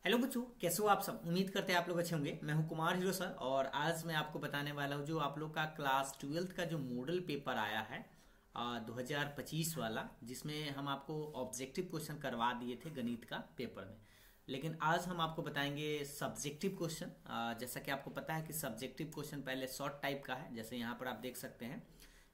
Hello बच्चों, कैसे हो आप सब। उम्मीद करते हैं आप लोग अच्छे होंगे। मैं हूं कुमार हीरो सर और आज मैं आपको बताने वाला हूं जो आप लोग का क्लास 12th का जो मॉडल पेपर आया है 2025 वाला, जिसमें हम आपको ऑब्जेक्टिव क्वेश्चन करवा दिए थे गणित का पेपर में। लेकिन आज हम आपको बताएंगे सब्जेक्टिव क्वेश्चन। जैसा कि आपको पता है कि सब्जेक्टिव क्वेश्चन पहले शॉर्ट टाइप का है, जैसे यहाँ पर आप देख सकते हैं।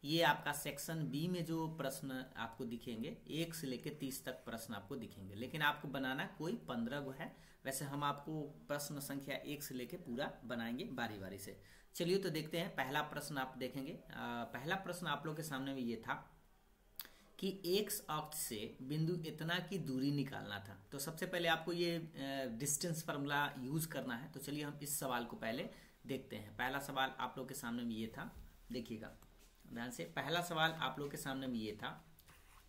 ये आपका सेक्शन बी में जो प्रश्न आपको दिखेंगे 1 से लेकर 30 तक प्रश्न आपको दिखेंगे, लेकिन आपको बनाना कोई 15 गो है। वैसे हम आपको प्रश्न संख्या 1 से लेकर पूरा बनाएंगे बारी बारी से। चलिए तो देखते हैं। पहला प्रश्न आप देखेंगे। पहला प्रश्न आप लोग के सामने में ये था कि एक्स अक्ष से बिंदु इतना की दूरी निकालना था। तो सबसे पहले आपको ये डिस्टेंस फार्मूला यूज करना है। तो चलिए हम इस सवाल को पहले देखते हैं। पहला सवाल आप लोग के सामने में ये था, देखिएगा ध्यान से। पहला सवाल आप लोग के सामने में ये था।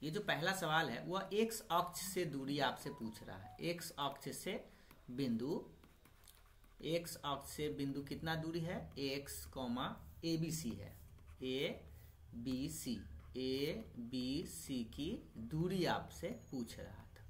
ये जो पहला सवाल है वह एक्स अक्ष से दूरी आपसे पूछ रहा है। एक्स अक्ष से बिंदु, एक्स अक्ष से बिंदु कितना दूरी है, x comma a b c है, a b C, A b सी की दूरी आपसे पूछ रहा था।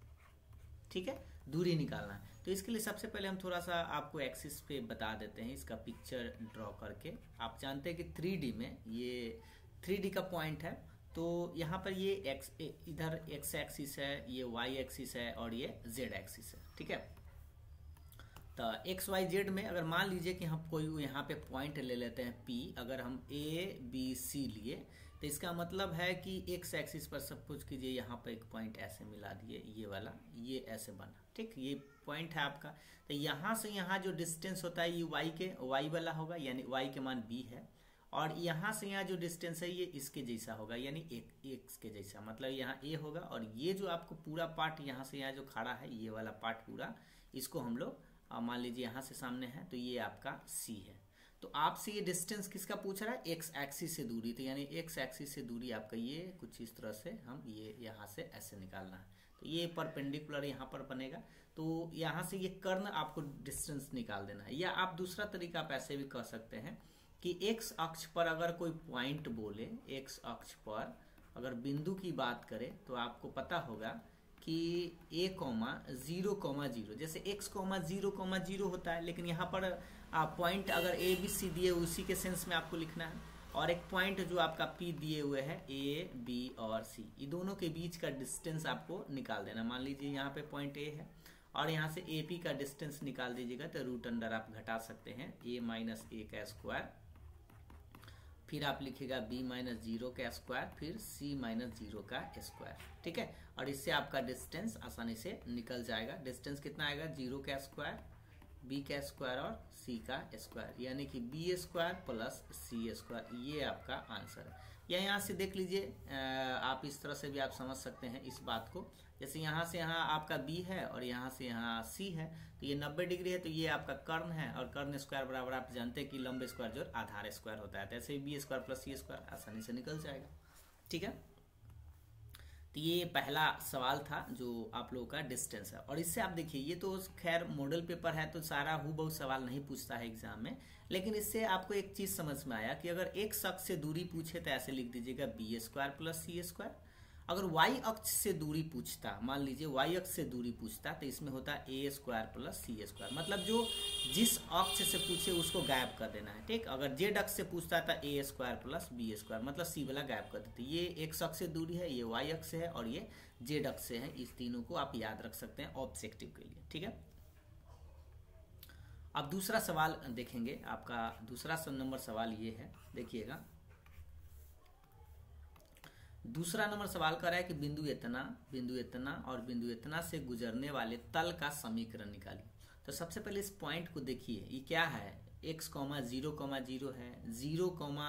ठीक है, दूरी निकालना है। तो इसके लिए सबसे पहले हम थोड़ा सा आपको एक्सिस पे बता देते हैं, इसका पिक्चर ड्रॉ करके। आप जानते हैं कि 3D में ये 3D का पॉइंट है। तो यहाँ पर ये एक्स, इधर एक्स एक्सिस है, ये वाई एक्सिस है और ये जेड एक्सिस है। ठीक है, तो एक्स वाई जेड में अगर मान लीजिए कि हम कोई यहाँ पे पॉइंट ले लेते हैं पी, अगर हम ए बी सी लिए तो इसका मतलब है कि एक्स एक्सिस पर सब कुछ कीजिए, यहाँ पर एक पॉइंट ऐसे मिला दिए, ये वाला, ये ऐसे बना। ठीक, ये पॉइंट है आपका। तो यहाँ से यहाँ जो डिस्टेंस होता है ये वाई वाला होगा, यानी वाई के मान बी है। और यहाँ से यहाँ जो डिस्टेंस है ये इसके जैसा होगा, यानी एक्स के जैसा, मतलब यहाँ ए होगा। और ये जो आपको पूरा पार्ट यहाँ से यहाँ जो खड़ा है, ये वाला पार्ट पूरा, इसको हम लोग मान लीजिए यहाँ से सामने है तो ये आपका सी है। तो आपसे ये डिस्टेंस किसका पूछ रहा है, एक्स एक्सिस से दूरी। तो यानी एक्स एक्सिस से दूरी आपका ये कुछ इस तरह से हम ये यहाँ से ऐसे निकालना है। तो ये परपेंडिकुलर यहाँ पर बनेगा। तो यहाँ से ये कर्ण आपको डिस्टेंस निकाल देना है। या आप दूसरा तरीका आप ऐसे भी कह सकते हैं कि एक्स अक्ष पर अगर कोई पॉइंट बोले, एक्स अक्ष पर अगर बिंदु की बात करें तो आपको पता होगा कि a कॉमा 0,0, जैसे x कॉमा 0,0 होता है, लेकिन यहाँ पर पॉइंट अगर ए बी सी दिए उसी के सेंस में आपको लिखना है। और एक पॉइंट जो आपका p दिए हुए है ए बी और सी, ये दोनों के बीच का डिस्टेंस आपको निकाल देना। मान लीजिए यहाँ पे पॉइंट ए है और यहाँ से ए पी का डिस्टेंस निकाल दीजिएगा, तो रूट अंडर आप घटा सकते हैं a माइनस ए का स्क्वायर, फिर आप लिखिएगा b माइनस 0 का स्क्वायर, फिर c माइनस 0 का स्क्वायर। ठीक है, और इससे आपका डिस्टेंस आसानी से निकल जाएगा। डिस्टेंस कितना आएगा, 0 का स्क्वायर, b का स्क्वायर और c का स्क्वायर, यानी कि b square plus c square. ये आपका आंसर है। या यहाँ से देख लीजिए, आप इस तरह से भी आप समझ सकते हैं इस बात को। जैसे यहाँ से यहाँ आपका b है और यहाँ से यहाँ c है, तो ये 90 डिग्री है, तो ये आपका कर्ण है। और कर्ण स्क्वायर बराबर आप जानते हैं कि लंब स्क्वायर जो आधार स्क्वायर होता है। तो ऐसे बी स्क्वायर प्लस सी स्क्वायर आसानी से निकल जाएगा। ठीक है, तो ये पहला सवाल था जो आप लोगों का डिस्टेंस है। और इससे आप देखिए, ये तो खैर मॉडल पेपर है तो सारा हूबहू सवाल नहीं पूछता है एग्जाम में, लेकिन इससे आपको एक चीज समझ में आया कि अगर एक अक्ष से दूरी पूछे तो ऐसे लिख दीजिएगा बी स्क्वायर प्लस सी स्क्वायर। अगर वाई अक्ष से दूरी पूछता, मान लीजिए वाई अक्ष से दूरी पूछता, तो इसमें होता ए स्क्वायर प्लस सी स्क्वायर। मतलब जो जिस अक्ष से पूछे उसको गायब कर देना है। ठीक, अगर जेड अक्ष से पूछता था ए स्क्वायर प्लस बी स्क्वायर, मतलब सी वाला गायब कर देते। ये एक्स अक्ष से दूरी है, ये वाई अक्ष है और ये जेड अक्ष से है। इस तीनों को आप याद रख सकते हैं ऑब्जेक्टिव के लिए। ठीक है, अब दूसरा सवाल देखेंगे। आपका दूसरा नंबर सवाल ये है, देखिएगा। दूसरा नंबर सवाल कर रहा है कि बिंदु इतना और बिंदु इतना से गुजरने वाले तल का समीकरण निकालिए। तो सबसे पहले इस पॉइंट को देखिए, ये क्या है, x कॉमा 0,0 है, 0 कॉमा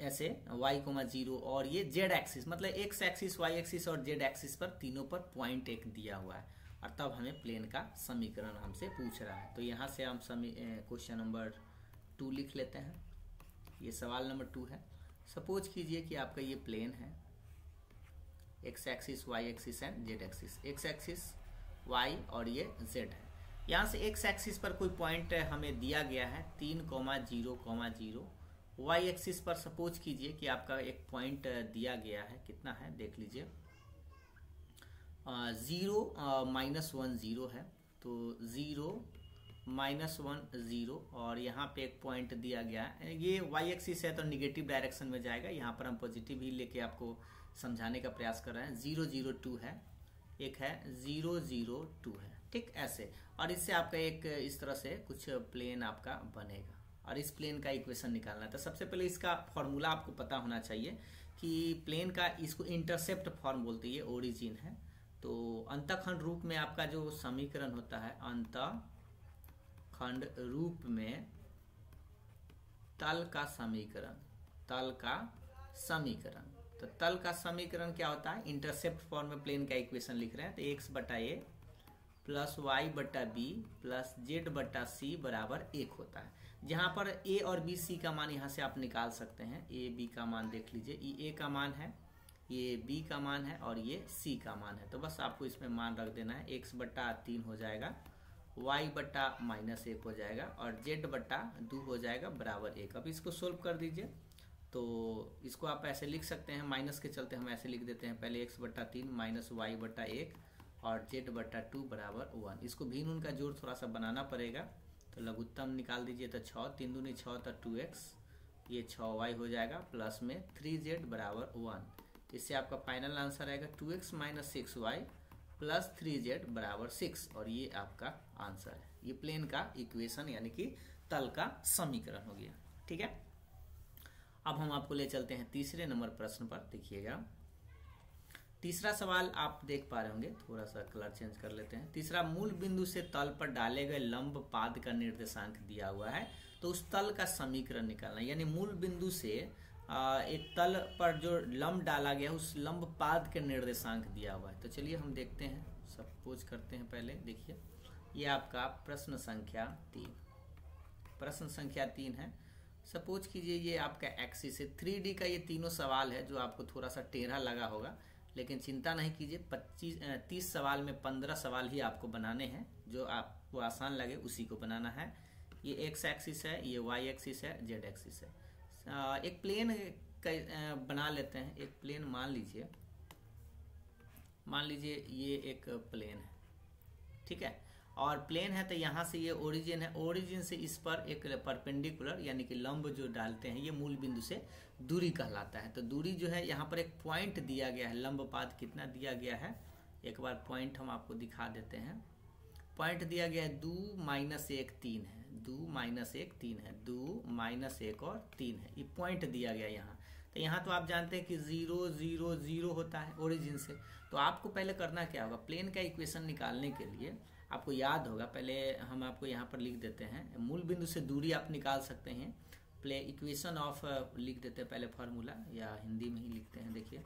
ऐसे y कॉमा 0, और ये z एक्सिस, मतलब x एक्सिस, y एक्सिस और z एक्सिस पर तीनों पर पॉइंट एक दिया हुआ है। और तब हमें प्लेन का समीकरण हमसे पूछ रहा है। तो यहाँ से हम क्वेश्चन नंबर 2 लिख लेते हैं। ये सवाल नंबर 2 है। सपोज कीजिए कि आपका ये प्लेन है, x axis, y axis and z axis, x axis y और ये जेड है। यहाँ से एक्स एक्सिस पर कोई पॉइंट हमें दिया गया है 3,0,0। वाई एक्सिस पर सपोज कीजिए कि आपका एक पॉइंट दिया गया है, कितना है देख लीजिए, 0 -1 0 है। तो 0 -1 0 और यहाँ पे एक पॉइंट दिया गया है। ये वाई एक्सिस है तो निगेटिव डायरेक्शन में जाएगा, यहाँ पर हम पॉजिटिव ही लेके आपको समझाने का प्रयास कर रहे हैं। 0 0 2 है, एक है 0 0 2 है, ठीक ऐसे। और इससे आपका एक इस तरह से कुछ प्लेन आपका बनेगा और इस प्लेन का इक्वेशन निकालना है। तो सबसे पहले इसका फॉर्मूला आपको पता होना चाहिए कि प्लेन का, इसको इंटरसेप्ट फॉर्म बोलते हैं, ये ओरिजिन है। तो अंतःखंड रूप में आपका जो समीकरण होता है, अंतःखंड रूप में तल का समीकरण, तल का समीकरण। तो तल का समीकरण क्या होता है, इंटरसेप्ट फॉर्म में प्लेन का इक्वेशन लिख रहे हैं। तो x बटा a प्लस वाई बटा बी प्लस जेड बटा सी बराबर 1 होता है। जहां पर a और b c का मान यहां से आप निकाल सकते हैं। a b का मान देख लीजिए, ये a का मान है, ये b का मान है और ये c का मान है। तो बस आपको इसमें मान रख देना है। x बटा 3 हो जाएगा, y बटा -1 हो जाएगा और z बटा 2 हो जाएगा बराबर 1। अब इसको सोल्व कर दीजिए। तो इसको आप ऐसे लिख सकते हैं, माइनस के चलते हम ऐसे लिख देते हैं। पहले x बटा 3 माइनस वाई बटा 1 और z बटा 2 बराबर 1। इसको भी उनका जोड़ थोड़ा सा बनाना पड़ेगा। तो लघुत्तम निकाल दीजिए। तो 6 3 दूनी 6 तो 2x, ये 6y हो जाएगा प्लस में 3z बराबर 1। इससे आपका फाइनल आंसर आएगा 2x minus 6y plus 3z बराबर 6 और ये आपका आंसर है। ये प्लेन का इक्वेशन यानी कि तल का समीकरण हो गया, ठीक है। अब हम आपको ले चलते हैं तीसरे नंबर प्रश्न पर। देखिएगा तीसरा सवाल आप देख पा रहे होंगे, थोड़ा सा कलर चेंज कर लेते हैं। तीसरा, मूल बिंदु से तल पर डाले गए लंब पाद का निर्देशांक दिया हुआ है, तो उस तल का समीकरण निकालना। यानी मूल बिंदु से एक तल पर जो लंब डाला गया उस लंब पाद के निर्देशांक दिया हुआ है। तो चलिए हम देखते हैं, सपोज करते हैं। पहले देखिए, ये आपका प्रश्न संख्या 3, प्रश्न संख्या 3 है। सपोज कीजिए ये आपका एक्सिस है, 3D का ये तीनों सवाल है जो आपको थोड़ा सा टेढ़ा लगा होगा, लेकिन चिंता नहीं कीजिए। 30 सवाल में 15 सवाल ही आपको बनाने हैं, जो आपको आसान लगे उसी को बनाना है। ये एक्स एक्सिस है, ये वाई एक्सिस है, जेड एक्सिस है। एक प्लेन बना लेते हैं। एक प्लेन मान लीजिए ये एक प्लेन है, ठीक है। और प्लेन है तो यहाँ से ये ओरिजिन है, ओरिजिन से इस पर एक परपेंडिकुलर यानी कि लंब जो डालते हैं, ये मूल बिंदु से दूरी कहलाता है। तो दूरी जो है, यहाँ पर एक पॉइंट दिया गया है, लंब पाद कितना दिया गया है, एक बार पॉइंट हम आपको दिखा देते हैं। पॉइंट दिया गया है 2 - 1 3 है, 2 - 1 3 है, 2 - 1 और 3 है, ये पॉइंट दिया गया यहाँ। तो यहाँ तो आप जानते हैं कि 0 0 0 होता है ओरिजिन से। तो आपको पहले करना क्या होगा, प्लेन का इक्वेशन निकालने के लिए आपको याद होगा, पहले हम आपको यहाँ पर लिख देते हैं। मूल बिंदु से दूरी आप निकाल सकते हैं, प्ले इक्वेशन ऑफ लिख देते हैं पहले फार्मूला, या हिंदी में ही लिखते हैं। देखिए,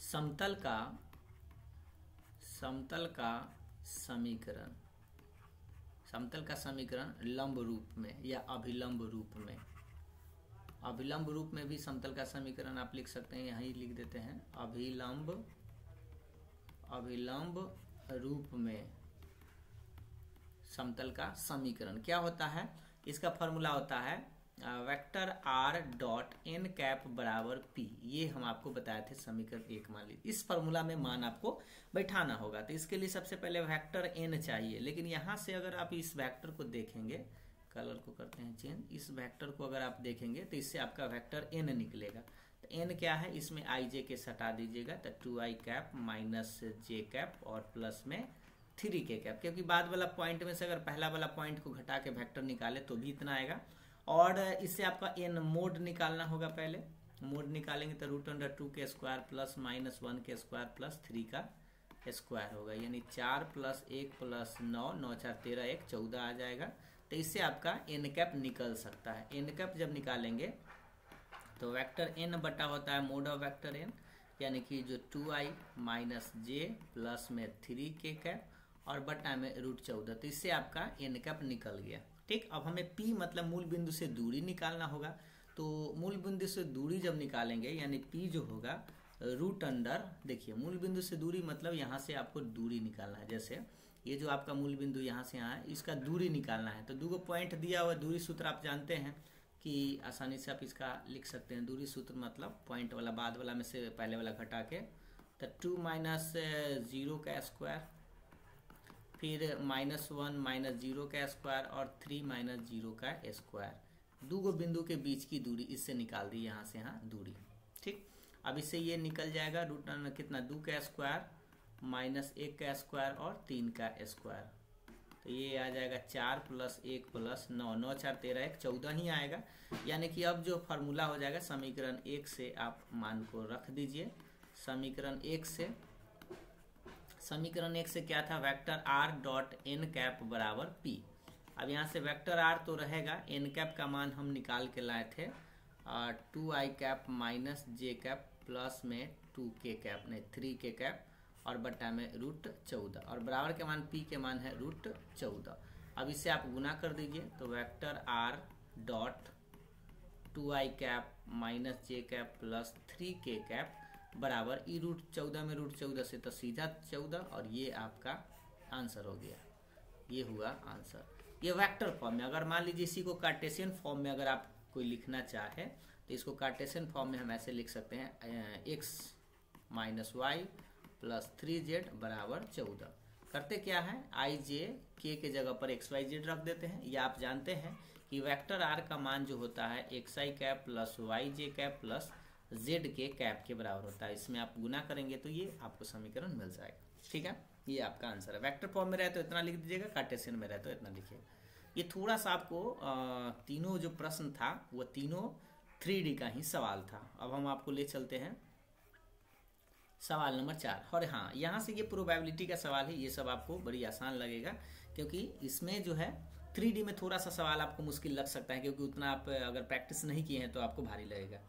समतल का समीकरण लंब रूप में या अभिलंब रूप में, अभिलंब रूप में भी समतल का समीकरण आप लिख सकते हैं, यहीं लिख देते हैं। अभिलंब रूप में समतल का समीकरण क्या होता है, इसका फॉर्मूला होता है vector r dot n cap बराबर p। ये हम आपको बताए थे समीकरण 1। मान लीजिए इस फॉर्मूला में मान आपको बैठाना होगा। तो इसके लिए सबसे पहले वेक्टर n चाहिए, लेकिन यहाँ से अगर आप इस वेक्टर को देखेंगे, कलर को करते हैं चेंज, इस वेक्टर को अगर आप देखेंगे तो इससे आपका वेक्टर n निकलेगा। तो n क्या है, इसमें i j के सटा दीजिएगा, तो 2i cap minus j cap और प्लस में 3k कैप, क्योंकि बाद वाला पॉइंट में से अगर पहला वाला पॉइंट को घटा के वेक्टर निकाले तो भी इतना आएगा। और इससे आपका n मोड निकालना होगा। पहले मोड निकालेंगे तो √2 के स्क्वायर प्लस -1 के स्क्वायर प्लस 3 का स्क्वायर होगा, यानी 4 + 1 + 9 9 4 13 1 14 आ जाएगा। तो इससे आपका n कैप निकल सकता है। n कैप जब निकालेंगे तो वेक्टर n बटा होता है मोड ऑफ वेक्टर n, यानी कि जो 2i - j प्लस में 3k कैप और बटा में √14। तो इससे आपका n कैप निकल गया, ठीक। अब हमें p मतलब मूल बिंदु से दूरी निकालना होगा। तो मूल बिंदु से दूरी जब निकालेंगे, यानी p जो होगा √, देखिए मूल बिंदु से दूरी मतलब यहाँ से आपको दूरी निकालना है। जैसे ये जो आपका मूल बिंदु यहाँ से यहाँ है, इसका दूरी निकालना है। तो 2 पॉइंट दिया हुआ, दूरी सूत्र आप जानते हैं कि आसानी से आप इसका लिख सकते हैं। दूरी सूत्र मतलब पॉइंट वाला बाद वाला में से पहले वाला घटा के, तो 2 - 0 का स्क्वायर फिर -1 -0 का स्क्वायर और 3 -0 का स्क्वायर। दो गो बिंदु के बीच की दूरी इससे निकाल दी, यहाँ से यहाँ दूरी। ठीक, अब इससे ये निकल जाएगा रूट कितना, 2 का स्क्वायर -1 का स्क्वायर और 3 का स्क्वायर। तो ये आ जाएगा 4 + 1 + 9, 9 4 13 1 14 ही आएगा। यानी कि अब जो फार्मूला हो जाएगा समीकरण 1 से आप मान को रख दीजिए। समीकरण 1 से क्या था, vector r dot n cap बराबर p। अब यहाँ से वेक्टर r तो रहेगा, n कैप का मान हम निकाल के लाए थे 2i cap -j cap plus में 2k कैप नहीं 3k कैप और बट्टा में √14 और बराबर के मान p के मान है √14। अब इससे आप गुना कर दीजिए तो vector r dot 2i cap -j cap plus 3k cap बराबर ई √14 में √14 से तो सीधा 14 और ये आपका आंसर हो गया। ये हुआ आंसर। ये वेक्टर फॉर्म में, अगर मान लीजिए इसी को कार्टेशियन फॉर्म में अगर आप कोई लिखना चाहे तो इसको कार्टेशियन फॉर्म में हम ऐसे लिख सकते हैं x - y प्लस 3z बराबर 14। करते क्या है, i j k के जगह पर x y z रख देते हैं। या आप जानते हैं कि वेक्टर r का मान जो होता है xi cap plus yj cap plus z के कैप के बराबर होता है। इसमें आप गुना करेंगे तो ये आपको समीकरण मिल जाएगा। ठीक है, ये आपका आंसर है। वेक्टर फॉर्म में रहे तो इतना लिख दीजिएगा, कार्टेशियन में रहे तो इतना लिखिएगा। ये थोड़ा सा आपको तीनों जो प्रश्न था वो तीनों 3D का ही सवाल था। अब हम आपको ले चलते हैं सवाल नंबर 4। और हाँ, यहाँ से ये प्रोबेबिलिटी का सवाल है। ये सब आपको बड़ी आसान लगेगा क्योंकि इसमें जो है 3D में थोड़ा सा सवाल आपको मुश्किल लग सकता है क्योंकि उतना आप अगर प्रैक्टिस नहीं किए हैं तो आपको भारी लगेगा।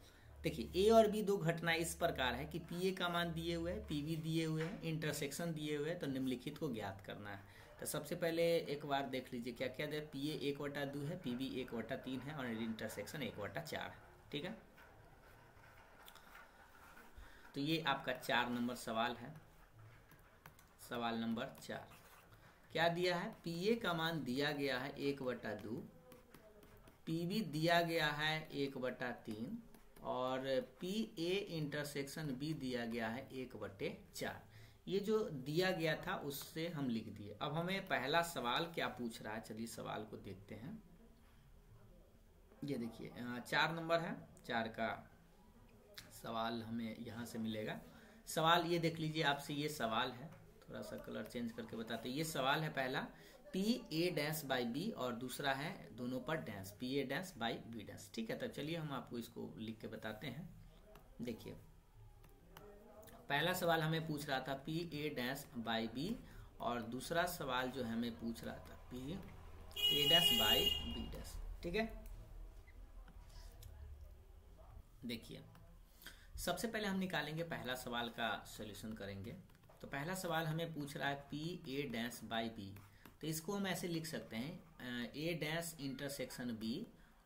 देखिए A और B दो घटनाएं इस प्रकार है कि PA का मान दिए हुए है, PB दिए हुए हैं, इंटरसेक्शन दिए हुए हैं, तो निम्नलिखित को ज्ञात करना है। तो सबसे पहले एक बार देख लीजिए क्या क्या दे। PA 1/2 है, PB 1/3 है और इंटरसेक्शन 1/4 है। ठीक है, तो ये आपका 4 नंबर सवाल है। सवाल नंबर 4 क्या दिया है, PA का मान दिया गया है 1/2, PB दिया गया है 1/3 और PA इंटरसेक्शन B दिया गया है 1/4। ये जो दिया गया था उससे हम लिख दिए। अब हमें पहला सवाल क्या पूछ रहा है, चलिए सवाल को देखते हैं। ये देखिए 4 नंबर है, 4 का सवाल हमें यहाँ से मिलेगा। सवाल ये देख लीजिए, आपसे ये सवाल है, थोड़ा सा कलर चेंज करके बताते हैं। ये सवाल है पहला PA'/B और दूसरा है दोनों पर डैश PA'/B'। ठीक है, तो चलिए हम आपको इसको लिख के बताते हैं। देखिए पहला सवाल हमें पूछ रहा था PA'/B और दूसरा सवाल जो हमें पूछ रहा था PA'/B'। ठीक है, देखिए सबसे पहले हम निकालेंगे पहला सवाल का सॉल्यूशन करेंगे। तो पहला सवाल हमें पूछ रहा है PA'/B, तो इसको हम ऐसे लिख सकते हैं A' इंटरसेक्शन B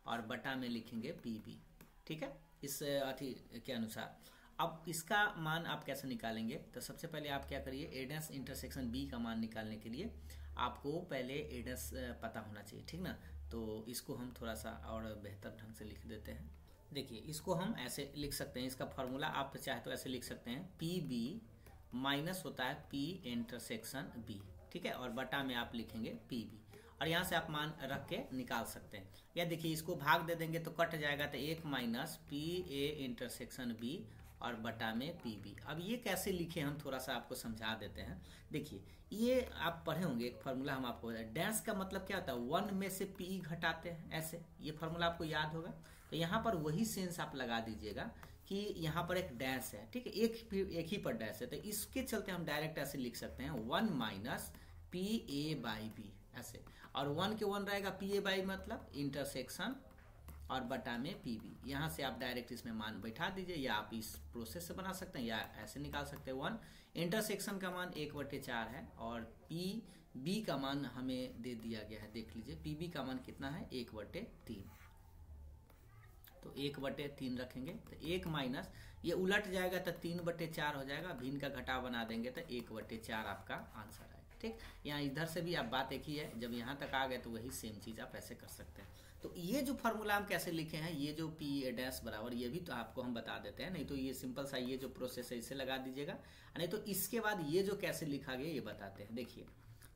और बटा में लिखेंगे PB। ठीक है, इस अथी के अनुसार। अब इसका मान आप कैसे निकालेंगे, तो सबसे पहले आप क्या करिए, A' इंटरसेक्शन B का मान निकालने के लिए आपको पहले A' पता होना चाहिए। ठीक ना, तो इसको हम थोड़ा सा और बेहतर ढंग से लिख देते हैं। देखिए इसको हम ऐसे लिख सकते हैं, इसका फॉर्मूला आप चाहे तो ऐसे लिख सकते हैं PB माइनस होता है P इंटरसेक्शन B। ठीक है, और बटा में आप लिखेंगे PB और यहाँ से आप मान रख के निकाल सकते हैं। या देखिए इसको भाग दे देंगे तो कट जाएगा, तो 1 माइनस PA इंटरसेक्शन B और बटा में PB। अब ये कैसे लिखे हम थोड़ा सा आपको समझा देते हैं। देखिए ये आप पढ़े होंगे, एक फार्मूला हम आपको, डैश का मतलब क्या होता है, 1 में से P घटाते हैं, ऐसे ये फार्मूला आपको याद होगा। तो यहाँ पर वही सेंस आप लगा दीजिएगा कि यहाँ पर एक डैश है। ठीक है, एक ही पर डैश है, तो इसके चलते हम डायरेक्ट ऐसे लिख सकते हैं 1 माइनस PA/B ऐसे, और 1 के 1 रहेगा, PA/B मतलब इंटरसेक्शन और बटा में PB। यहाँ से आप डायरेक्ट इसमें मान बैठा दीजिए, या आप इस प्रोसेस से बना सकते हैं या ऐसे निकाल सकते हैं। 1 इंटरसेक्शन का मान 1/4 है और PB का मान हमें दे दिया गया है। देख लीजिए PB का मान कितना है, 1/3। तो 1/3 रखेंगे, तो 1 माइनस ये उलट जाएगा तो 3/4 हो जाएगा, भिन्न का घटाव बना देंगे तो 1/4 आपका आंसर है। ठीक, यहाँ इधर से भी आप बात एक ही है, जब यहाँ तक आ गए तो वही सेम चीज आप ऐसे कर सकते हैं। तो ये जो फार्मूला हम कैसे लिखे हैं, ये जो PA' बराबर, ये भी तो आपको हम बता देते हैं। नहीं तो ये सिंपल सा ये जो प्रोसेस है इसे लगा दीजिएगा, नहीं तो इसके बाद ये जो कैसे लिखा गया ये बताते हैं। देखिए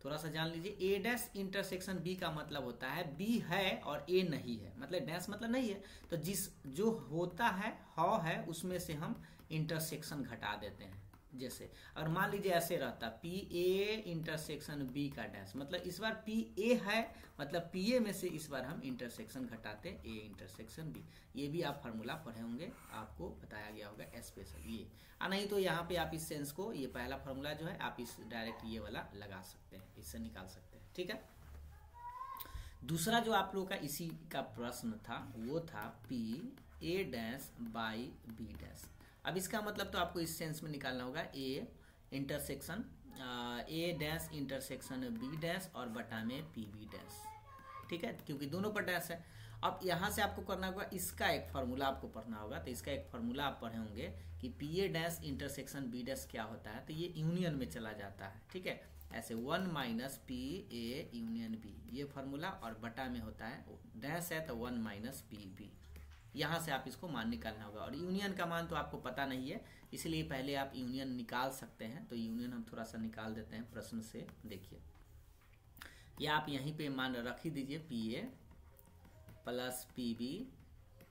थोड़ा सा जान लीजिए। ए डैश इंटरसेक्शन बी का मतलब होता है बी है और ए नहीं है, मतलब डैश मतलब नहीं है, तो जो होता है है उसमें से हम इंटरसेक्शन घटा देते हैं। जैसे अगर मान लीजिए ऐसे रहता पी ए इंटरसेक्शन बी का डैश, मतलब इस बार पी ए है, मतलब पी ए में से इस बार हम इंटरसेक्शन घटाते ए इंटरसेक्शन बी। ये भी आप फार्मूला पढ़े होंगे, आपको बताया गया होगा स्पेशल ये। नहीं तो यहाँ पे आप इस सेंस को, ये पहला फार्मूला जो है आप इस डायरेक्ट ये वाला लगा सकते हैं, इससे निकाल सकते हैं। ठीक है, दूसरा जो आप लोग का इसी का प्रश्न था वो था P A dash by B dash. अब इसका मतलब तो आपको इस सेंस में निकालना होगा A intersection A dash intersection B dash और बटा में पी बी डैश। ठीक है, क्योंकि दोनों पर डैश है। अब यहाँ से आपको करना होगा, इसका एक फार्मूला आपको पढ़ना होगा, तो इसका एक फार्मूला आप पढ़े होंगे कि P A dash intersection B dash क्या होता है, तो ये यूनियन में चला जाता है। ठीक है, ऐसे 1 minus P A union B, ये फार्मूला, और बटा में होता है डैश है तो 1 माइनस पी बी। यहाँ से आप इसको मान निकालना होगा, और यूनियन का मान तो आपको पता नहीं है, इसलिए पहले आप यूनियन निकाल सकते हैं। तो यूनियन हम थोड़ा सा निकाल देते हैं प्रश्न से। देखिए, या आप यहीं पे मान रख ही दीजिए P A plus P B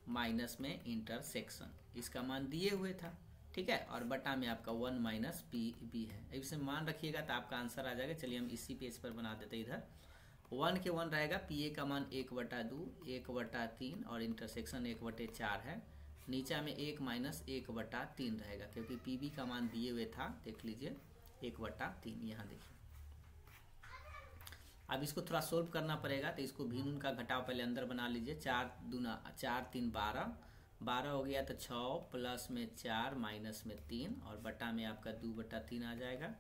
minus में इंटरसेक्शन, इसका मान दिए हुए था। ठीक है, और बटा में आपका 1 माइनस पी बी है, इसे मान रखिएगा तो आपका आंसर आ जाएगा। चलिए हम इसी पेज पर बना देते हैं। इधर 1 के 1 रहेगा, पी ए का मान 1/2 1/3 और इंटरसेक्शन 1/4 है। नीचा में 1 माइनस 1/3 रहेगा, क्योंकि पी बी का मान दिए हुए था, देख लीजिए 1/3। यहाँ देखिए, अब इसको थोड़ा सोल्व करना पड़ेगा, तो इसको भी नून का घटाव पहले अंदर बना लीजिए। 4 दूना 4 3 12 12 हो गया, तो 6 प्लस में 4 माइनस में 3 और बटा में आपका 2/3 आ जाएगा।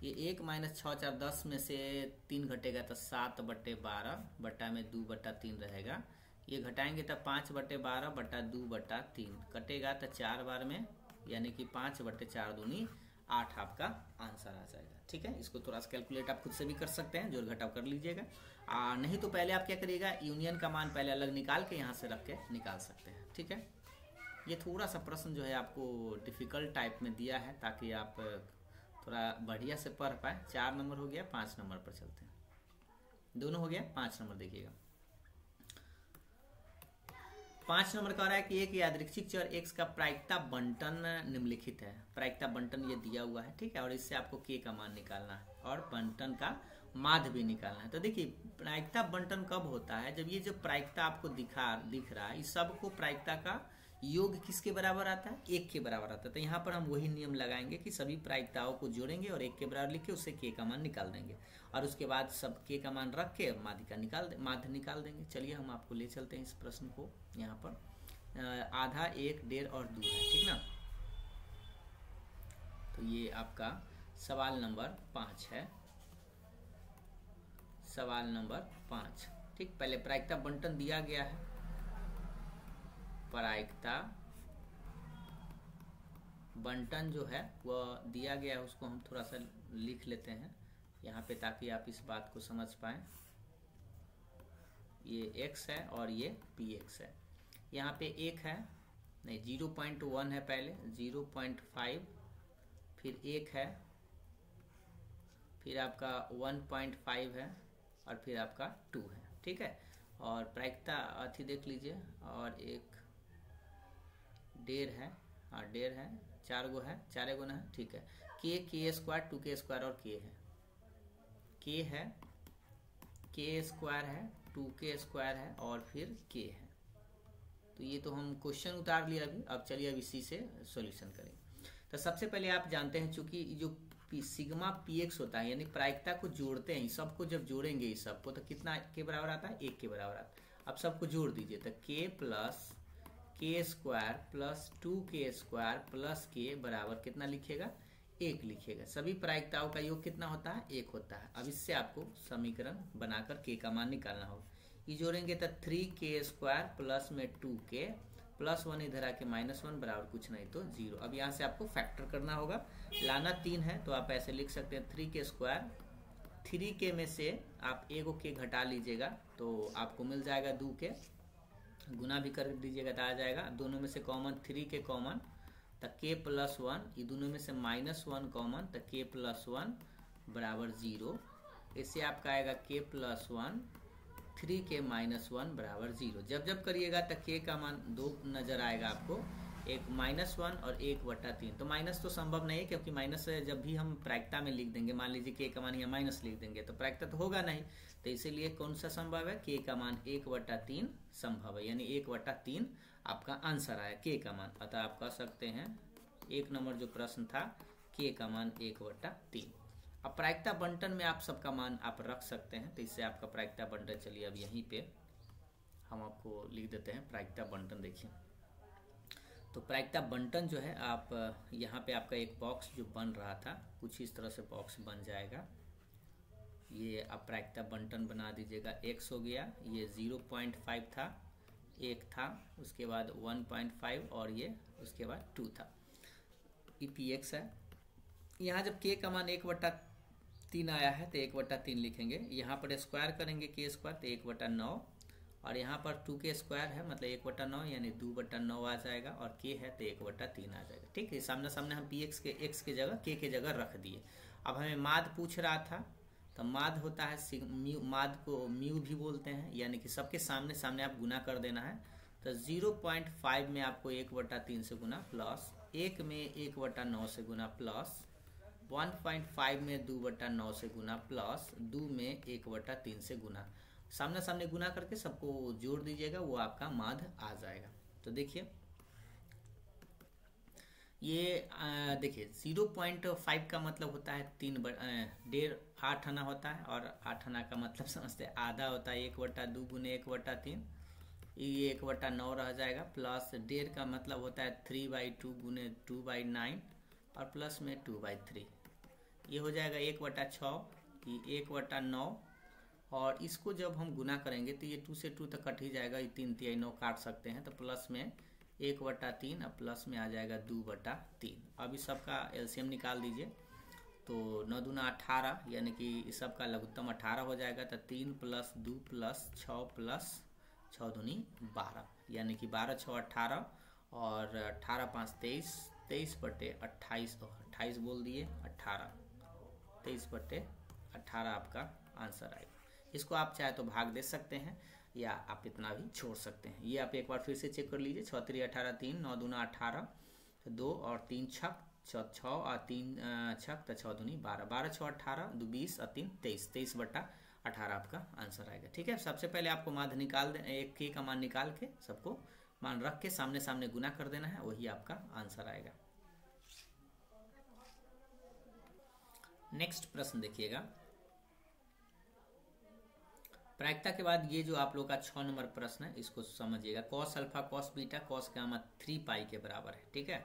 ये 1 माइनस 6 4 10 में से 3 घटेगा तो 7/12 बटा में 2/3 रहेगा। ये घटाएंगे तो 5/12 बटा 2/3 कटेगा तो 4 बार में, यानी कि 5/4 दूनी 8 आपका आंसर आ जाएगा। ठीक है, इसको थोड़ा सा कैलकुलेट आप खुद से भी कर सकते हैं, जोड़ घटाव कर लीजिएगा। नहीं तो पहले आप क्या करिएगा, यूनियन का मान पहले अलग निकाल के यहाँ से रख के निकाल सकते हैं। ठीक है, ये थोड़ा सा प्रश्न जो है आपको डिफिकल्ट टाइप में दिया है, ताकि आप थोड़ा बढ़िया से पढ़ पाए। 4 नंबर हो गया, 5 नंबर पर चलते हैं। दोनों हो गया, 5 नंबर देखिएगा। 5 नंबर कह रहा है कि एक यादृच्छिक चर x का प्रायिकता बंटन निम्नलिखित है। प्रायिकता बंटन ये दिया हुआ है, ठीक है, और इससे आपको k का मान निकालना है और बंटन का माध्य भी निकालना है। तो देखिए, प्रायिकता बंटन कब होता है, जब ये जो प्रायिकता आपको दिख रहा है, इस सब को प्रायिकता का योग किसके बराबर आता है, 1 के बराबर आता है। तो यहाँ पर हम वही नियम लगाएंगे कि सभी प्रायिकताओं को जोड़ेंगे और 1 के बराबर लिख के उससे k का मान निकाल देंगे, और उसके बाद सब k का मान रख के माध्य निकाल देंगे। चलिए हम आपको ले चलते हैं इस प्रश्न को। यहाँ पर आधा 1 1.5 और 2 है, ठीक ना। तो ये आपका सवाल नंबर 5 है, सवाल नंबर 5। ठीक, पहले प्रायिकता बंटन दिया गया है, प्रायिकता बंटन जो है वह दिया गया है, उसको हम थोड़ा सा लिख लेते हैं यहाँ पे, ताकि आप इस बात को समझ पाएं। ये x है और ये px है। यहाँ पे 1 है, नहीं 0.1 है, पहले 0.5, फिर 1 है, फिर आपका 1.5 है और फिर आपका 2 है। ठीक है, और प्रायिकता अथी देख लीजिए, और एक 1.5 है, हाँ 1.5 है, 4 गो है, 4 गुना है। ठीक है, k स्क्वायर 2k स्क्वायर और k है, k है, k स्क्वायर है, 2k स्क्वायर है और फिर k है। तो ये तो हम क्वेश्चन उतार लिया अभी। अब चलिए अब इसी से सॉल्यूशन करेंगे। तो सबसे पहले आप जानते हैं, चूंकि जो सिग्मा px होता है, यानी प्रायिकता को जोड़ते हैं, सबको जब जोड़ेंगे इस सबको, तो कितना के बराबर आता है, 1 के बराबर आता है। अब सबको जोड़ दीजिए, तो k plus k square plus 2k square plus k बराबर कितना लिखिएगा, 1 लिखिएगा। सभी प्रायिकताओं का योग कितना होता है, 1 होता है। अब इससे आपको समीकरण बनाकर k का मान निकालना होगा। ये जोड़ेंगे तो 3k स्क्वायर प्लस में 2k प्लस 1 इधर आके -1 बराबर कुछ नहीं तो 0। अब यहाँ से आपको फैक्टर करना होगा, लाना 3 है तो आप ऐसे लिख सकते हैं 3k स्क्वायर, 3k में से आप एगो k घटा लीजिएगा तो आपको मिल जाएगा 2k, गुना भी कर दीजिएगा तो आ जाएगा। दोनों में से कॉमन 3k कॉमन, तो k +1, ये दोनों में से -1 कॉमन, तो k +1 बराबर 0। इससे आपका आएगा k प्लस 1 3k-1 बराबर 0। जब जब करिएगा तो k का मान 2 नजर आएगा आपको, एक -1 और 1/3। तो माइनस तो संभव नहीं है, क्योंकि माइनस जब भी हम प्रायिकता में लिख देंगे, मान लीजिए k का मान यहाँ माइनस लिख देंगे तो प्रायिकता तो होगा नहीं। तो इसीलिए कौन सा संभव है, k का मान 1/3 संभव है, यानी 1/3 आपका आंसर आया k का मान। अतः आप कह सकते हैं 1 नंबर जो प्रश्न था k का मान 1/3। अब प्रायिकता बंटन में आप सबका मान आप रख सकते हैं, तो इससे आपका प्रायिकता बंटन, चलिए अब यहीं पे हम आपको लिख देते हैं प्रायिकता बंटन। देखिए तो प्रायिकता बंटन जो है, आप यहाँ पे आपका एक बॉक्स जो बन रहा था कुछ इस तरह से बॉक्स बन जाएगा। ये आप प्रायिकता बंटन बना दीजिएगा। x हो गया, ये 0.5 था, 1 था, उसके बाद 1.5 और ये उसके बाद 2 था। ये px है। यहाँ जब k का मान 1/3 आया है तो 1/3 लिखेंगे। यहाँ पर स्क्वायर करेंगे k स्क्वायर तो 1/9, और यहाँ पर 2k स्क्वायर है मतलब 1/9 यानी 2/9 आ जाएगा, और k है तो 1/3 आ जाएगा। ठीक है, सामने सामने हम px के x के जगह k के जगह रख दिए। अब हमें माद पूछ रहा था, तो माद होता है माद को म्यू भी बोलते हैं, यानी कि सबके सामने सामने आप गुना कर देना है। तो 0.5 में आपको 1/3 से गुना, प्लस 1 में 1/9 से गुना, प्लस 1.5 में 2/9 से गुना, प्लस 2 में 1/3 से गुना। सामने सामने गुना करके सबको जोड़ दीजिएगा, वो आपका माद आ जाएगा। तो देखिए ये देखिए 0.5 का मतलब होता है 8 आना होता है, और 8 आना का मतलब समझते हैं आधा होता है 1/2 गुने 1/3, ये 1/9 रह जाएगा। प्लस 1.5 का मतलब होता है 3/2 गुने 2/9, और प्लस में 2/3, ये हो जाएगा 1/6, ये 1/9। और इसको जब हम गुना करेंगे तो ये 2 से 2 तक कट ही जाएगा, ये 3 3 9 काट सकते हैं, तो प्लस में 1/3 और प्लस में आ जाएगा 2/3। अब इस सबका एलसीएम निकाल दीजिए, तो 9 दूना 18, यानी कि इस सबका लघुत्तम 18 हो जाएगा। तो 3 + 2 + 6 + 6 दूनी 12, यानी कि 12 6 18, और 18 5 23, 23/28, 28 बोल दिए 18, 23/18 आपका आंसर आएगा। इसको आप चाहे तो भाग दे सकते हैं, या आप इतना भी छोड़ सकते हैं। ये आप एक बार फिर से चेक कर लीजिए। 6 3 18, 3 9 दूना 18, 2 और 3 छक, 6 और 3 छक, तो 6 दूनी 12, 12 6 18, 2 20 और 3 23, 23/18 आपका आंसर आएगा। ठीक है, सबसे पहले आपको मान निकाल दे, एक k का मान निकाल के सबको मान रख के सामने सामने गुना कर देना है, वही आपका आंसर आएगा। नेक्स्ट प्रश्न देखिएगा। प्रायिकता के बाद ये जो आप लोग का 6 नंबर प्रश्न है, इसको समझिएगा। Cos alpha cos beta cos gamma 3 पाई के बराबर है। ठीक है,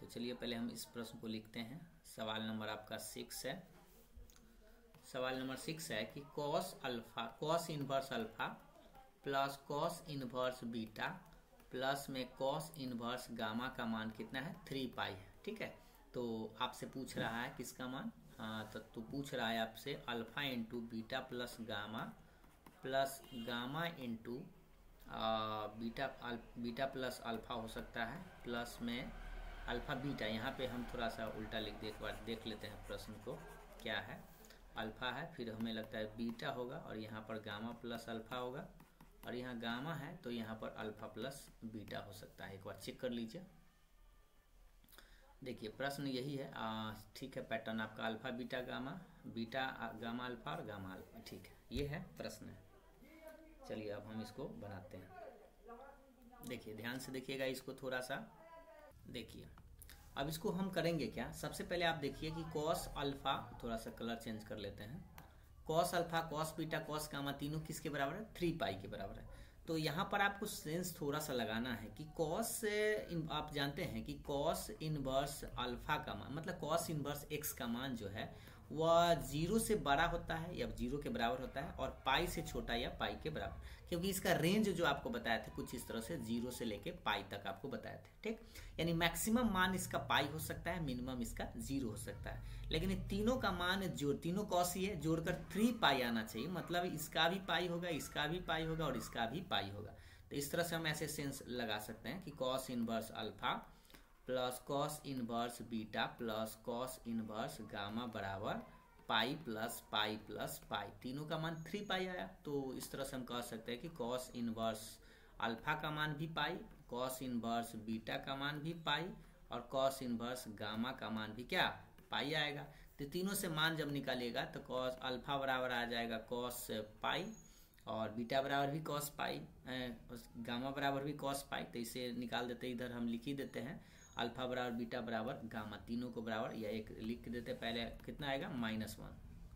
तो चलिए पहले हम इस प्रश्न को लिखते हैं। सवाल नंबर आपका 6 है। सवाल नंबर 6 है कि cos alpha cos inverse alpha plus cos inverse beta plus में कॉस इनवर्स गामा का मान कितना है, 3 पाई है। ठीक है, तो आपसे पूछ रहा है किसका मान, तो पूछ रहा है आपसे alpha into beta plus gamma plus gamma into beta plus alpha हो सकता है, प्लस में अल्फा बीटा। यहाँ पे हम थोड़ा सा उल्टा लिख दे, एक बार देख लेते हैं प्रश्न को क्या है। अल्फा है, फिर हमें लगता है बीटा होगा, और यहाँ पर गामा प्लस अल्फा होगा, और यहाँ गामा है तो यहाँ पर अल्फा प्लस बीटा हो सकता है। एक बार चेक कर लीजिए। देखिए प्रश्न यही है। ठीक है, पैटर्न आपका alpha beta gamma gamma alpha और गामा अल्फा। ठीक है, ये है प्रश्न। चलिए अब हम इसको बनाते हैं। देखिए ध्यान से देखिएगा इसको थोड़ा सा देखिए। अब इसको हम करेंगे क्या, सबसे पहले आप देखिए कि कॉस अल्फा, थोड़ा सा कलर चेंज कर लेते हैं। Cos alpha cos beta cos gamma तीनों किसके बराबर है, 3 पाई के बराबर है। तो यहाँ पर आपको सेंस थोड़ा सा लगाना है कि कॉस आप जानते हैं कि कॉस इनवर्स अल्फा का मान मतलब कॉस इनवर्स एक्स का मान जो है वह 0 से बड़ा होता है या 0 के बराबर होता है, और पाई से छोटा या पाई के बराबर, क्योंकि इसका रेंज जो आपको बताया था कुछ इस तरह से 0 से लेके पाई तक आपको बताया था। ठीक, यानी मैक्सिमम मान इसका पाई हो सकता है, मिनिमम इसका 0 हो सकता है, लेकिन ये तीनों का मान तीनों कॉस ही है, जोड़कर 3 पाई आना चाहिए। मतलब इसका भी पाई होगा, इसका भी पाई होगा, और इसका भी पाई होगा। तो इस तरह से हम ऐसे सेंस लगा सकते हैं कि cos inverse alpha plus cos inverse beta plus cos inverse gamma बराबर pi plus pi plus pi, तीनों का मान 3 पाई आया। तो इस तरह से हम कह सकते हैं कि कॉस इनवर्स अल्फा का मान भी पाई, कॉस इनवर्स बीटा का मान भी पाई, और कॉस इनवर्स गामा का मान भी क्या, पाई आएगा। तो तीनों से मान जब निकालिएगा तो कॉस अल्फा बराबर आ जाएगा कॉस पाई, और बीटा बराबर भी कॉस पाई, गामा बराबर भी कॉस पाई। तो इसे निकाल देते, इधर हम लिख ही देते हैं अल्फा बराबर बीटा बराबर गामा, तीनों को बराबर, या एक लिख देते पहले, कितना आएगा -1।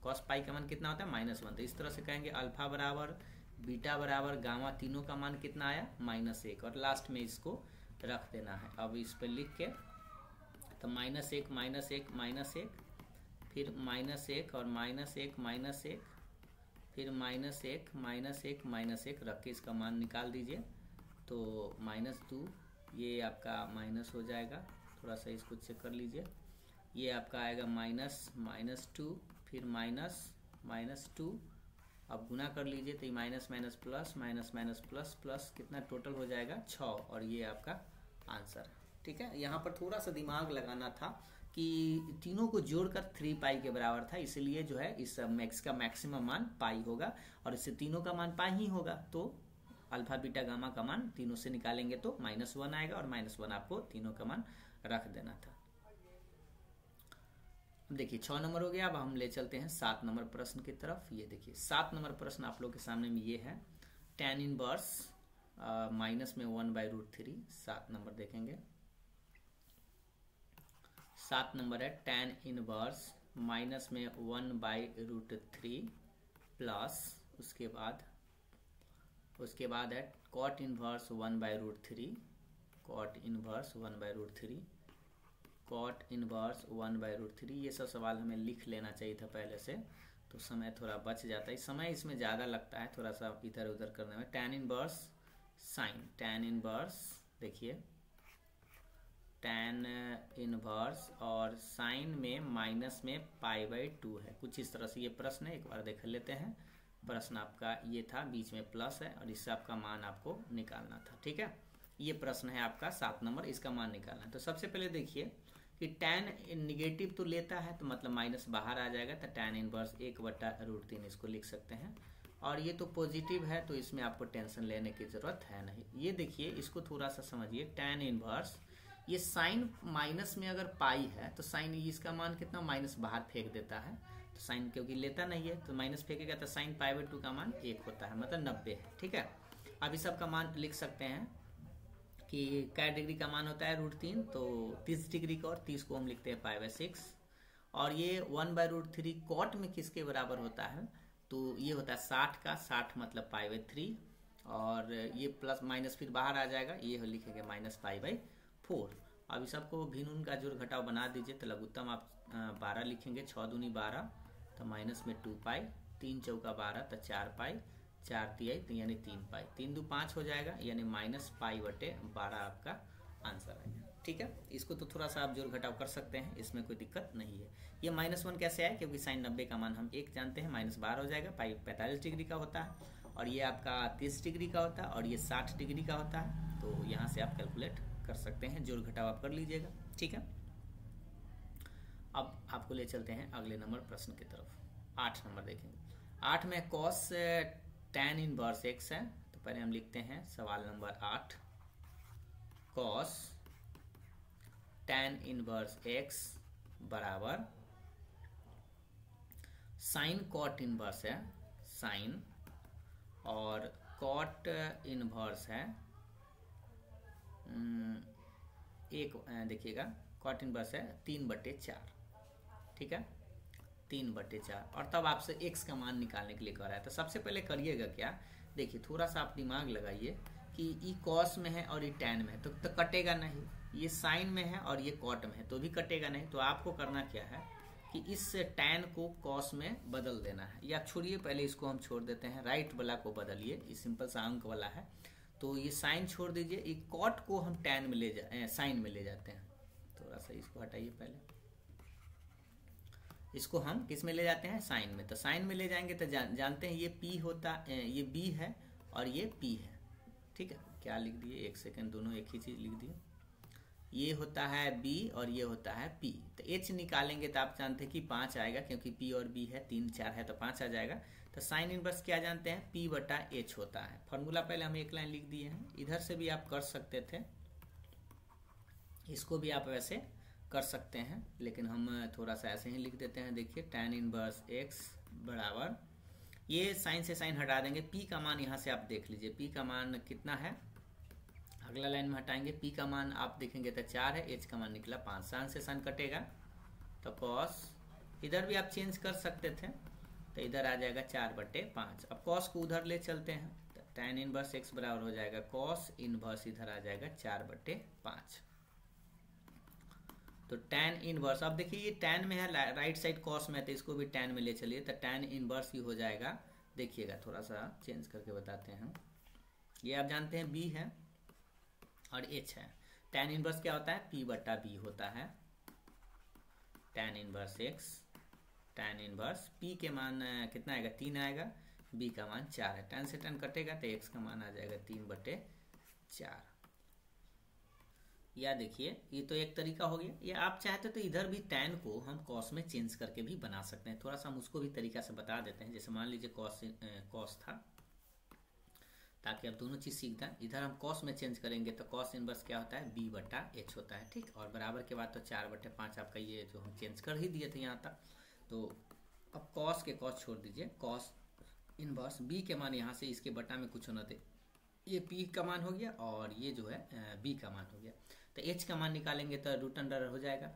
कॉस पाई का मान कितना होता है -1। तो इस तरह से कहेंगे अल्फा बराबर बीटा बराबर गामा, तीनों का मान कितना आया -1, और लास्ट में इसको रख देना है। अब इस पर लिख के तो -1 -1 -1, फिर -1 और -1 फिर -1 रख के इसका मान निकाल दीजिए। तो -2 ये आपका माइनस हो जाएगा, थोड़ा सा इसको चेक कर लीजिए। ये आपका आएगा -2, फिर -2, अब गुना कर लीजिए तो ये माइनस माइनस प्लस प्लस कितना टोटल हो जाएगा 6, और ये आपका आंसर है। ठीक है, यहाँ पर थोड़ा सा दिमाग लगाना था कि तीनों को जोड़कर 3 पाई के बराबर था, इसलिए जो है इस मैक्स का मैक्सिमम मान पाई होगा, और इससे तीनों का मान पाई ही होगा। तो अल्फा बीटा गामा का मान तीनों से निकालेंगे तो -1 आएगा, और -1 आपको तीनों का मान रख देना था। देखिए 6 नंबर हो गया। अब हम ले चलते हैं 7 नंबर प्रश्न की तरफ। ये देखिए 7 नंबर प्रश्न आप लोग के सामने में ये है, tan इनवर्स -1/√3। 7 नंबर देखेंगे, 7 नंबर है tan इनवर्स -1/√3 प्लस उसके बाद है cot inverse 1/√3, cot inverse 1/√3, cot inverse 1/√3। ये सब सवाल हमें लिख लेना चाहिए था पहले से, तो समय थोड़ा बच जाता है। समय इसमें ज़्यादा लगता है थोड़ा सा इधर उधर करने में। tan inverse sine, tan inverse देखिए tan इनवर्स और साइन में माइनस में π/2 है, कुछ इस तरह से ये प्रश्न है। एक बार देख लेते हैं। प्रश्न आपका ये था, बीच में प्लस है और इससे आपका मान आपको निकालना था। ठीक है, ये प्रश्न है आपका 7 नंबर, इसका मान निकालना है। तो सबसे पहले देखिए कि tan निगेटिव तो लेता है, तो मतलब माइनस बाहर आ जाएगा, तो tan इनवर्स 1/√3 इसको लिख सकते हैं। और ये तो पॉजिटिव है, तो इसमें आपको टेंशन लेने की जरूरत है नहीं। ये देखिए, इसको थोड़ा सा समझिए। tan इनवर्स ये साइन माइनस में अगर पाई है तो साइन इसका मान कितना माइनस बाहर फेंक देता है, तो साइन क्योंकि लेता नहीं है तो माइनस फेंकेगा, तो साइन π/2 का मान 1 होता है, मतलब 90 है। ठीक है, अब इस सब का मान लिख सकते हैं कि क्या डिग्री का मान होता है √3, तो 30 डिग्री का, और 30 को हम लिखते हैं π/6। और ये 1/√3 कॉट में किसके बराबर होता है, तो ये होता है 60 का, 60 मतलब π/3, और ये प्लस माइनस फिर बाहर आ जाएगा, ये लिखेंगे -π/4। अब इस सबको भिन्न उनका जोड़ घटाव बना दीजिए, तो लघुत्तम आप 12 लिखेंगे, 6 दूनी 12, तो माइनस में 2 पाई, 3 चौका 12, तो 4 पाई, 4 तिहाई तो यानी 3 पाई, 3 दू 5 हो जाएगा, यानी -π/12 आपका आंसर आएगा। ठीक है, इसको तो थोड़ा सा आप जोड़ घटाव कर सकते हैं, इसमें कोई दिक्कत नहीं है। ये -1 कैसे आया, क्योंकि साइन 90 का मान हम 1 जानते हैं, -12 हो जाएगा। पाई 45 डिग्री का होता है, और ये आपका 30 डिग्री का होता है, और ये 60 डिग्री का होता है। तो यहाँ से आप कैलकुलेट कर सकते हैं, जोड़ घटाव आप कर लीजिएगा। ठीक है, अब आपको ले चलते हैं अगले नंबर प्रश्न की तरफ। 8 नंबर देखेंगे। 8 में cos tan इनवर्स x है, तो पहले हम लिखते हैं सवाल number 8, cos tan inverse x बराबर साइन cot इनवर्स है, साइन, और cot इनवर्स है एक, देखिएगा cot इनवर्स है 3/4। ठीक है, 3/4, और तब आपसे x का मान निकालने के लिए कह रहा है। तो सबसे पहले करिएगा क्या, देखिए थोड़ा सा आप दिमाग लगाइए कि ये cos में है और ये tan में है, तो कटेगा नहीं। ये साइन में है और ये cot में है, तो भी कटेगा नहीं। तो आपको करना क्या है कि इस tan को cos में बदल देना है, या छोड़िए पहले इसको हम छोड़ देते हैं, राइट वाला को बदलिए, ये सिंपल सा अंक वाला है, तो ये साइन छोड़ दीजिए, ये cot को हम tan में साइन में ले जाते हैं। थोड़ा सा इसको हटाइए, पहले इसको हम किस में ले जाते हैं, साइन में। तो साइन में ले जाएंगे तो जानते हैं ये p होता, ये b है और ये p है। ठीक है, क्या लिख दिए, एक सेकंड, दोनों एक ही चीज लिख दिए। ये होता है b और ये होता है p। तो h निकालेंगे तो आप जानते हैं कि 5 आएगा, क्योंकि p और b है, 3 4 है तो 5 आ जाएगा। तो साइन इनवर्स क्या जानते हैं, p बटा h होता है। फॉर्मूला पहले हम एक लाइन लिख दिए हैं। इधर से भी आप कर सकते थे, इसको भी आप वैसे कर सकते हैं, लेकिन हम थोड़ा सा ऐसे ही लिख देते हैं। देखिए tan इनवर्स x बराबर, ये साइन से साइन हटा देंगे, p का मान यहाँ से आप देख लीजिए, p का मान कितना है, अगला लाइन में हटाएंगे। p का मान आप देखेंगे तो 4 है, h का मान निकला 5, साइन से साइन कटेगा तो cos, इधर भी आप चेंज कर सकते थे तो इधर आ जाएगा 4/5। अब cos को उधर ले चलते हैं तो tan इनवर्स x बराबर हो जाएगा cos इनवर्स, इधर आ जाएगा 4/5। तो tan इनवर्स, अब देखिए ये tan में है, राइट साइड cos में है, तो इसको भी tan में ले चलिए तो tan इनवर्स ही हो जाएगा। देखिएगा थोड़ा सा चेंज करके बताते हैं। ये आप जानते हैं b है और h है। tan इनवर्स क्या होता है, p बटा b होता है। tan inverse x, tan inverse p के मान कितना आएगा, 3 आएगा, b का मान 4 है। tan से tan कटेगा तो x का मान आ जाएगा 3/4। या देखिए ये तो एक तरीका हो गया। या आप चाहते तो इधर भी tan को हम cos में चेंज करके भी बना सकते हैं। थोड़ा सा हम उसको भी तरीका से बता देते हैं। जैसे मान लीजिए cos था, ताकि आप दोनों चीज़ सीख दें। इधर हम cos में चेंज करेंगे तो cos इनवर्स क्या होता है, b बटा h होता है, ठीक। और बराबर के बाद तो 4/5 आपका ये जो हम चेंज कर ही दिए थे यहाँ तक। तो अब cos के cos छोड़ दीजिए, cos इनवर्स b के मान यहाँ से इसके बटा में कुछ होना थे, ये p का मान हो गया और ये जो है b का मान हो गया। तो h का मान निकालेंगे तो रूट अंडर हो जाएगा,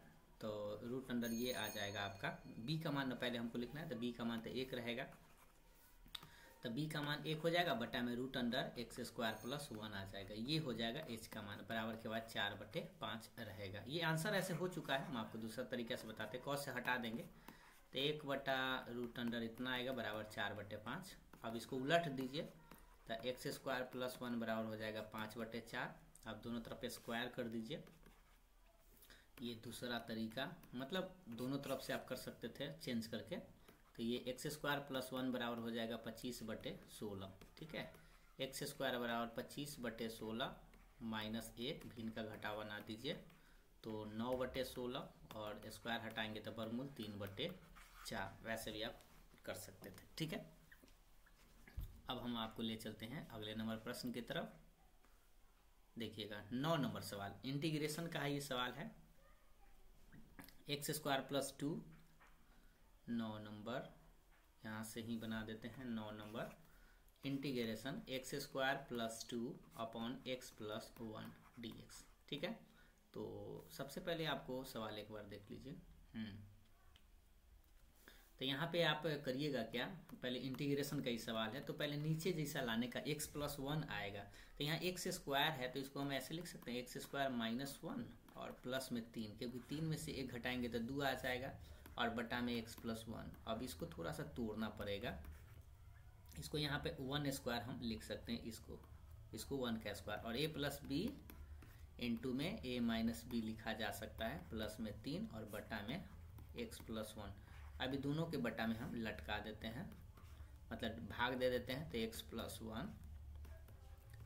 तो रूट अंडर ये आ जाएगा आपका। b का मान पहले हमको लिखना है, तो b का मान तो 1 रहेगा, तो b का मान 1 हो जाएगा, बटा में रूट अंडर x² + 1 आ जाएगा। ये हो जाएगा h का मान, बराबर के बाद 4/5 रहेगा। ये आंसर ऐसे हो चुका है। हम आपको दूसरा तरीके से बताते हैं, cos से हटा देंगे तो 1 बटा रूट अंडर इतना आएगा, बराबर 4/5। अब इसको उलट दीजिए तो x² + 1 बराबर हो जाएगा 5/4। अब दोनों तरफ स्क्वायर कर दीजिए। ये दूसरा तरीका, मतलब दोनों तरफ से आप कर सकते थे चेंज करके। तो ये x² + 1 बराबर हो जाएगा 25/16, ठीक है। x² बराबर 25/16 माइनस 1, भिन्न का घटावा ना दीजिए तो 9/16, और स्क्वायर हटाएंगे तो वर्गमूल 3/4। वैसे भी आप कर सकते थे, ठीक है। अब हम आपको ले चलते हैं अगले नंबर प्रश्न की तरफ। देखिएगा 9 नंबर सवाल, इंटीग्रेशन का है ये सवाल है। x² + 2, 9 नंबर, यहाँ से ही बना देते हैं 9 number. Integration x² + 2 upon x + 1 dx, ठीक है। तो सबसे पहले आपको सवाल एक बार देख लीजिए। तो यहाँ पे आप करिएगा क्या, पहले इंटीग्रेशन का ही सवाल है, तो पहले नीचे जैसा लाने का x + 1 आएगा। तो यहाँ x² है तो इसको हम ऐसे लिख सकते हैं, x² - 1 और प्लस में 3, क्योंकि 3 में से 1 घटाएंगे तो 2 आ जाएगा, और बटा में x + 1। अब इसको थोड़ा सा तोड़ना पड़ेगा, इसको यहाँ पे 1² हम लिख सकते हैं, इसको 1 का स्क्वायर, और a + b इंटू में a - b लिखा जा सकता है, प्लस में 3 और बटा में x + 1। अभी दोनों के बटा में हम लटका देते हैं, मतलब भाग दे देते हैं, तो x + 1,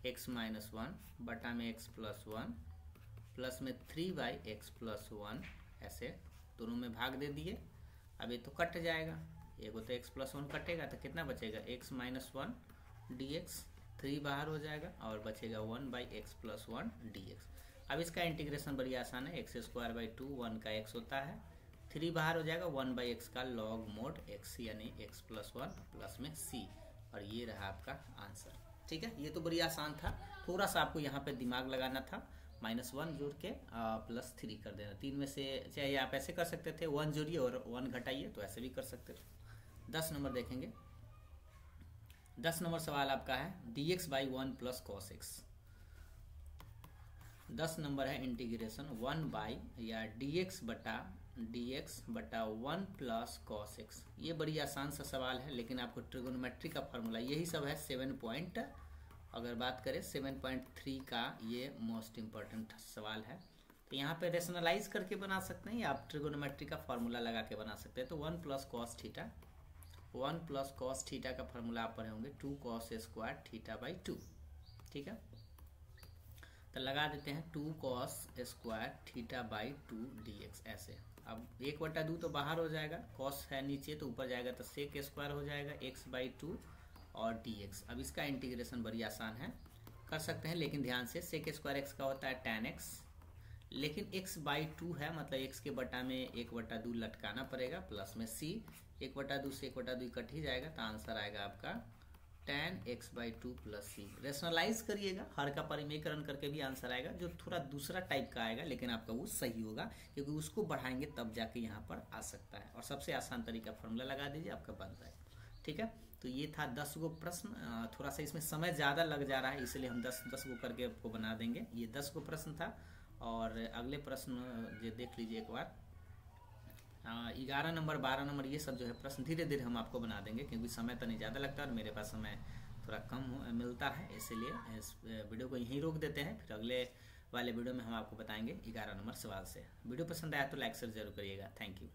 x - 1 बटा में x + 1 प्लस में 3/x + 1, ऐसे दोनों में भाग दे दिए। अब ये तो कट जाएगा, एगो तो x + 1 कटेगा तो कितना बचेगा, x - 1 dx, 3 बाहर हो जाएगा और बचेगा 1/x + 1 dx। अब इसका इंटीग्रेशन बड़ी आसान है, x² / 2, 1 का x होता है, 3 बाहर हो जाएगा, 1/x का log mod x, यानी x + 1 प्लस में c, और ये रहा आपका आंसर, ठीक है। ये तो बड़ी आसान था, थोड़ा सा आपको यहाँ पे दिमाग लगाना था। -1 जोड़ के +3 कर देना। 3 में से चाहे आप ऐसे कर सकते थे, 1 जोड़िए और 1 घटाइए, तो ऐसे भी कर सकते थे। 10 नंबर देखेंगे। 10 नंबर सवाल आपका है dx/1 + cos x। 10 नंबर है इंटीग्रेशन 1 या dx बटा 1 + cos x। ये बड़ी आसान सा सवाल है, लेकिन आपको ट्रिगोनोमेट्री का फॉर्मूला यही सब है। 7 अगर बात करें 7.3 का, ये मोस्ट इम्पॉर्टेंट सवाल है। तो यहाँ पे रेशनलाइज करके बना सकते हैं, या आप ट्रिगोनोमेट्री का फॉर्मूला लगा के बना सकते हैं। तो 1 + cos थीटा, 1 + cos थीटा का फॉर्मूला आप पढ़े होंगे 2 cos² θ/2, ठीक है। तो लगा देते हैं 2 cos square theta by 2 dx ऐसे। अब 1/2 तो बाहर हो जाएगा, cos है नीचे तो ऊपर जाएगा, तो sec स्क्वायर हो जाएगा x/2 और dx। अब इसका इंटीग्रेशन बड़ी आसान है, कर सकते हैं, लेकिन ध्यान से sec स्क्वायर x का होता है tan x, लेकिन x/2 है मतलब x के बटा में 1/2 लटकाना पड़ेगा, प्लस में c 1/2 से 1/2 कट ही जाएगा, तो आंसर आएगा आपका tan x/2 प्लस सी। रेशनलाइज करिएगा, हर का परिमेयकरण करके भी आंसर आएगा, जो थोड़ा दूसरा टाइप का आएगा, लेकिन आपका वो सही होगा क्योंकि उसको बढ़ाएंगे तब जाके यहाँ पर आ सकता है। और सबसे आसान तरीका फॉर्मूला लगा दीजिए, आपका बन जाएगा। ठीक है, तो ये था 10 गो प्रश्न। थोड़ा सा इसमें समय ज़्यादा लग जा रहा है, इसलिए हम 10 गो करके आपको बना देंगे। ये 10 गो प्रश्न था। और अगले प्रश्न ये देख लीजिए एक बार, 11 नंबर 12 नंबर ये सब जो है प्रश्न धीरे धीरे हम आपको बना देंगे, क्योंकि समय तो नहीं ज़्यादा लगता और मेरे पास समय थोड़ा कम मिलता है, इसीलिए इस वीडियो को यहीं रोक देते हैं। फिर अगले वाले वीडियो में हम आपको बताएंगे 11 नंबर सवाल से। वीडियो पसंद आया तो लाइक शेयर जरूर करिएगा। Thank you.